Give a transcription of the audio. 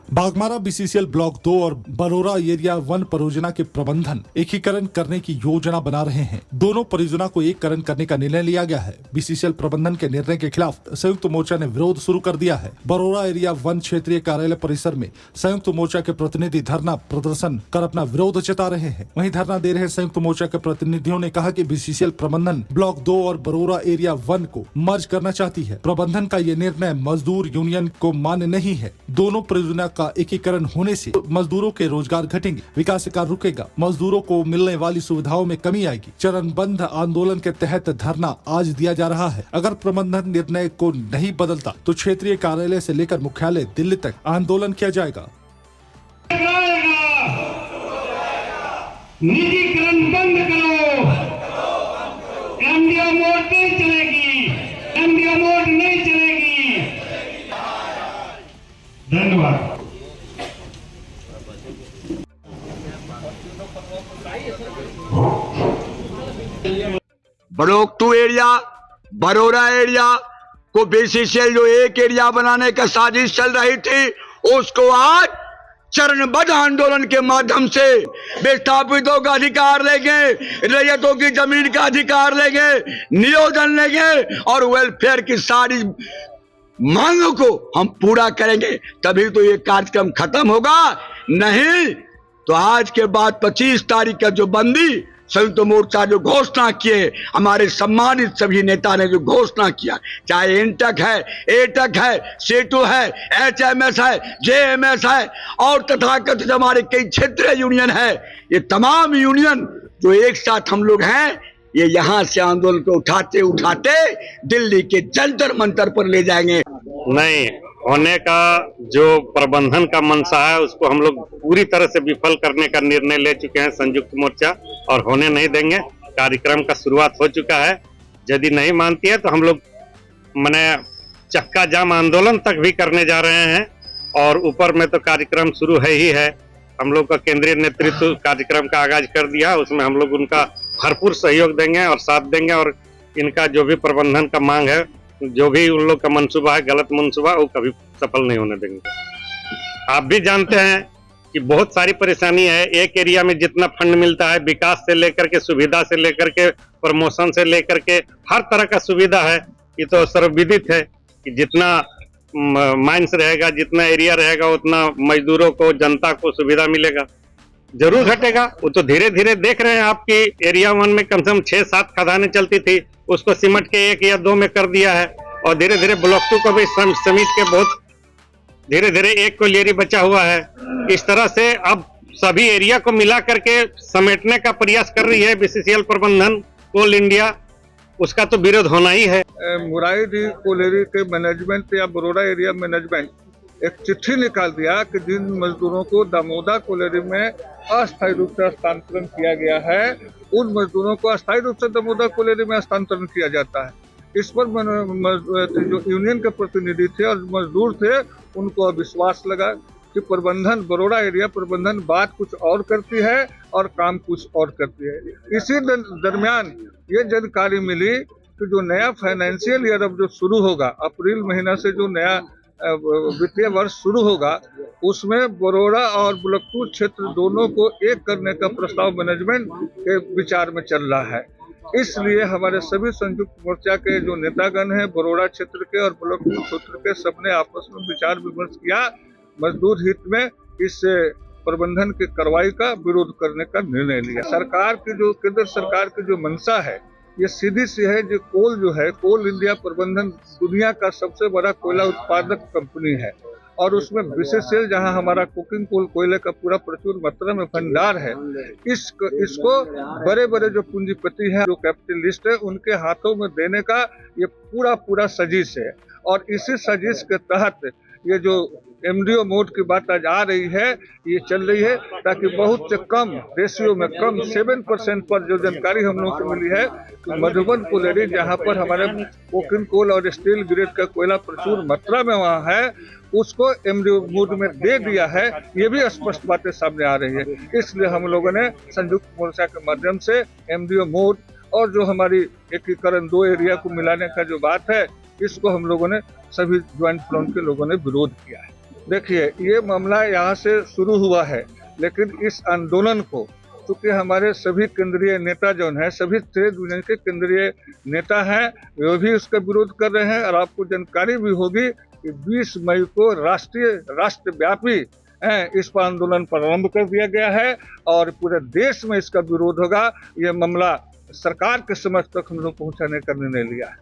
Baghmara BCCL block 2 और Warora area 1 परियोजना के प्रबंधन एकीकरण करने की योजना बना रहे हैं। दोनों परियोजना को एकीकरण करने का निर्णय लिया गया है। बीसीसीएल प्रबंधन के निर्णय के खिलाफ संयुक्त मोर्चा ने विरोध शुरू कर दिया है। बरोरा एरिया 1 क्षेत्रीय कार्यालय परिसर में संयुक्त मोर्चा के प्रतिनिधि धरना प्रदर्शन कर अपना विरोध जता रहे हैं। वहीं धरना दे रहे संयुक्त मोर्चा के प्रतिनिधियों ने कहा कि बीसीसीएल प्रबंधन ब्लॉक 2 और बरोरा एरिया 1 को मर्ज करना चाहती है। प्रबंधन का ये निर्णय मजदूर यूनियन को मान्य नहीं है। दोनों परियोजना का एकीकरण होने से मजदूरों के रोजगार घटेंगे, विकास कार्य रुकेगा, मजदूरों को मिलने वाली सुविधाओं में कमी आएगी। चरणबद्ध आंदोलन के तहत धरना आज दिया जा रहा है। अगर प्रबंधन निर्णय को नहीं बदलता तो क्षेत्रीय कार्यालय से लेकर मुख्यालय दिल्ली तक आंदोलन किया जाएगा। निजीकरण बंद करो, एमडीओ मोड नहीं चलेगी, एमडीओ मोड नहीं चलेगी। धन्यवाद। ब्लॉक 2 एरिया बरोरा एरिया को बीसीसीएल जो एक एरिया बनाने का साजिश चल रही थी, उसको आज चरणबद्ध आंदोलन के माध्यम से विस्थापितों का अधिकार लेंगे, रैयतों की जमीन का अधिकार लेंगे, नियोजन लेंगे और वेलफेयर की सारी मांगों को हम पूरा करेंगे। तभी तो ये कार्यक्रम खत्म होगा, नहीं तो आज के बाद 25 तारीख का जो बंदी संयुक्त मोर्चा जो घोषणा किए, हमारे सम्मानित सभी नेता ने जो घोषणा किया, चाहे इंटक है, एटक है, सेटू है, एचएमएस है, जेएमएस है और तथाकथित हमारे कई क्षेत्रीय यूनियन है, ये तमाम यूनियन जो एक साथ हम लोग हैं, ये यहाँ से आंदोलन को उठाते उठाते दिल्ली के जंतर मंतर पर ले जाएंगे। नहीं होने का जो प्रबंधन का मंशा है, उसको हम लोग पूरी तरह से विफल करने का निर्णय ले चुके हैं संयुक्त मोर्चा, और होने नहीं देंगे। कार्यक्रम का शुरुआत हो चुका है। यदि नहीं मानती है तो हम लोग माने चक्का जाम आंदोलन तक भी करने जा रहे हैं। और ऊपर में तो कार्यक्रम शुरू है ही है। हम लोग का केंद्रीय नेतृत्व कार्यक्रम का आगाज कर दिया, उसमें हम लोग उनका भरपूर सहयोग देंगे और साथ देंगे। और इनका जो भी प्रबंधन का मांग है, जो भी उन लोग का मंसूबा है, गलत मंसूबा, वो कभी सफल नहीं होने देंगे। आप भी जानते हैं कि बहुत सारी परेशानी है। एक एरिया में जितना फंड मिलता है, विकास से लेकर के, सुविधा से लेकर के, प्रमोशन से लेकर के, हर तरह का सुविधा है। ये तो सर्वविदित है कि जितना माइंस रहेगा, जितना एरिया रहेगा, उतना मजदूरों को, जनता को सुविधा मिलेगा। जरूर घटेगा, वो तो धीरे धीरे देख रहे हैं। आपकी एरिया 1 में कम से कम 6-7 खदानें चलती थी, उसको सिमट के 1 या 2 में कर दिया है। और धीरे धीरे ब्लॉक 2 को भी समेट के बहुत धीरे धीरे 1 कोलियरी बचा हुआ है। इस तरह से अब सभी एरिया को मिला करके समेटने का प्रयास कर रही है बीसीसीएल प्रबंधन, कोल इंडिया। उसका तो विरोध होना ही है। मुराइदी कोलियरी के मैनेजमेंट या बरोरा एरिया मैनेजमेंट एक चिट्ठी निकाल दिया कि जिन मजदूरों को दामोदा कोलियरी में अस्थायी रूप से हस्तांतरण किया गया है, उन मजदूरों को अस्थायी रूप से दामोदा कोलियरी में हस्तांतरण किया जाता है। इस पर जो यूनियन के प्रतिनिधि थे और मजदूर थे, उनको अविश्वास लगा कि प्रबंधन, बरोरा एरिया प्रबंधन बात कुछ और करती है और काम कुछ और करती है। इसी दरमियान ये जानकारी मिली कि जो नया फाइनेंशियल ईयर अब जो शुरू होगा, अप्रैल महीना से जो नया वित्तीय वर्ष शुरू होगा, उसमें बरोरा और ब्लॉक 2 क्षेत्र दोनों को एक करने का प्रस्ताव मैनेजमेंट के विचार में चल रहा है। इसलिए हमारे सभी संयुक्त मोर्चा के जो नेतागण हैं, बरोरा क्षेत्र के और ब्लॉक 2 क्षेत्र के, सबने आपस में विचार विमर्श किया। मजदूर हित में इस प्रबंधन की कार्रवाई का विरोध करने का निर्णय लिया। सरकार की जो केंद्र सरकार की जो मंशा है, ये सीधी सी है। जो कोल जो है, कोल इंडिया प्रबंधन दुनिया का सबसे बड़ा कोयला उत्पादक कंपनी है और उसमें बीसीसीएल, जहां हमारा कुकिंग कोल कोयले का पूरा प्रचुर मात्रा में भंडार है, इसको बड़े बड़े जो पूंजीपति हैं, जो कैपिटलिस्ट है, उनके हाथों में देने का ये पूरा साजिश है। और इसी साजिश के तहत ये जो एमडीओ मोड की बात आज आ रही है, ये चल रही है ताकि बहुत से कम रेशियो में, कम 7% पर जो जानकारी हम लोगों को मिली है कि मधुबन कोलियरी, जहां पर हमारे कोकिंग कोल और स्टील ग्रेड का कोयला प्रचुर मात्रा में वहां है, उसको एमडीओ मोड में दे दिया है। ये भी स्पष्ट बातें सामने आ रही है। इसलिए हम लोगों ने संयुक्त मोर्चा के माध्यम से एमडीओ मोड और जो हमारी एकीकरण 2 एरिया को मिलाने का जो बात है, इसको हम लोगों ने सभी ज्वाइंट फ्रंट के लोगों ने विरोध किया है। देखिए, ये मामला यहाँ से शुरू हुआ है, लेकिन इस आंदोलन को चूंकि हमारे सभी केंद्रीय नेता जो हैं, सभी ट्रेड यूनियन के केंद्रीय नेता हैं, वे भी उसका विरोध कर रहे हैं। और आपको जानकारी भी होगी कि 20 मई को राष्ट्रव्यापी इस पर आंदोलन प्रारंभ कर दिया गया है और पूरे देश में इसका विरोध होगा। ये मामला सरकार के समक्ष तक हम लोग पहुंचाने का निर्णय लिया है।